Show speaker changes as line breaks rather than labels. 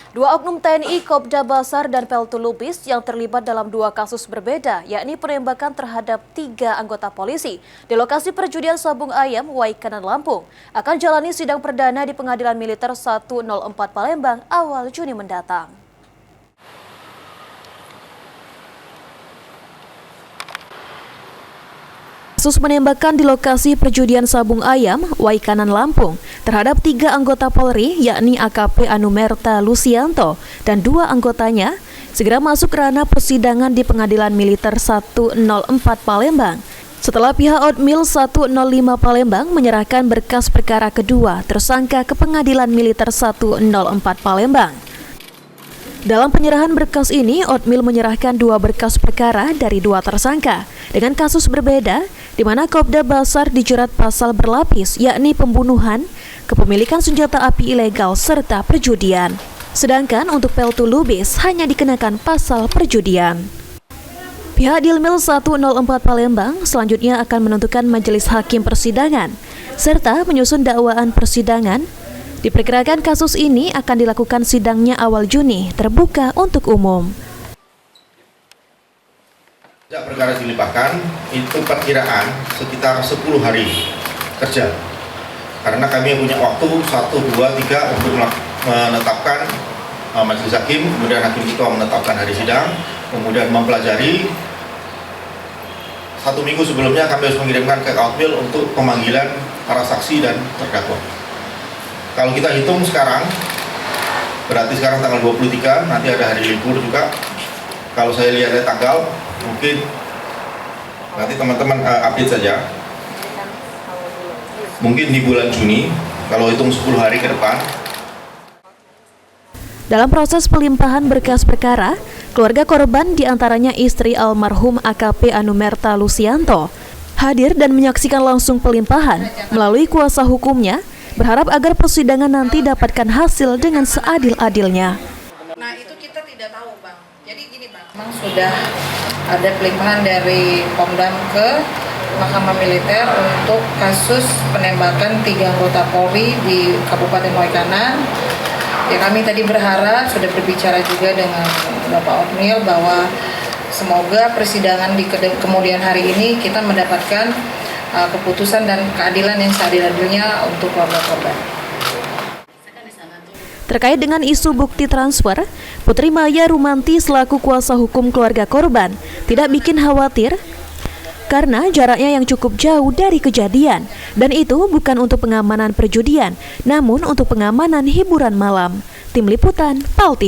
Dua oknum TNI, Kopda Basar dan Peltu Lubis yang terlibat dalam dua kasus berbeda, yakni penembakan terhadap 3 anggota polisi di lokasi perjudian Sabung Ayam, Waikanan, Lampung, akan jalani sidang perdana di Pengadilan Militer 104 Palembang awal Juni mendatang. Kasus penembakan di lokasi perjudian Sabung Ayam, Waikanan, Lampung terhadap 3 anggota Polri yakni AKP Anumerta Lucianto dan 2 anggotanya segera masuk ranah persidangan di Pengadilan Militer 104 Palembang. Setelah pihak Otmil 105 Palembang menyerahkan berkas perkara kedua tersangka ke Pengadilan Militer 104 Palembang. Dalam penyerahan berkas ini, Otmil menyerahkan 2 berkas perkara dari 2 tersangka dengan kasus berbeda, di mana Kopda Basar dijerat pasal berlapis, yakni pembunuhan, kepemilikan senjata api ilegal, serta perjudian. Sedangkan untuk Peltu Lubis hanya dikenakan pasal perjudian. Pihak Dilmil 104 Palembang selanjutnya akan menentukan majelis hakim persidangan, serta menyusun dakwaan persidangan. Diperkirakan kasus ini akan dilakukan sidangnya awal Juni, terbuka untuk umum.
Sejak perkara dilimpahkan, itu perkiraan sekitar 10 hari kerja. Karena kami punya waktu 1, 2, 3 untuk menetapkan majelis hakim, kemudian hakim ketua menetapkan hari sidang, kemudian mempelajari. 1 minggu sebelumnya kami harus mengirimkan ke Outmil untuk pemanggilan para saksi dan terdakwa. Kalau kita hitung sekarang, berarti sekarang tanggal 23, nanti ada hari libur juga. Kalau saya lihat dari tanggal, mungkin nanti teman-teman update saja. Mungkin di bulan Juni, kalau hitung 10 hari ke depan.
Dalam proses pelimpahan berkas perkara, keluarga korban diantaranya istri almarhum AKP Anumerta Lucianto hadir dan menyaksikan langsung pelimpahan melalui kuasa hukumnya, berharap agar persidangan nanti dapatkan hasil dengan seadil-adilnya.
Nah itu kita tidak tahu Bang, jadi gini Bang, memang sudah ada pelimpahan dari Pomdam ke Mahkamah Militer untuk kasus penembakan 3 anggota Polri di Kabupaten Waikanan. Ya kami tadi berharap, sudah berbicara juga dengan Bapak Otmil bahwa semoga persidangan di kemudian hari ini kita mendapatkan keputusan dan keadilan yang seadil-adilnya untuk keluarga korban.
Terkait dengan isu bukti transfer, Putri Maya Rumanti selaku kuasa hukum keluarga korban tidak bikin khawatir karena jaraknya yang cukup jauh dari kejadian, dan itu bukan untuk pengamanan perjudian, namun untuk pengamanan hiburan malam. Tim Liputan, PAL TV.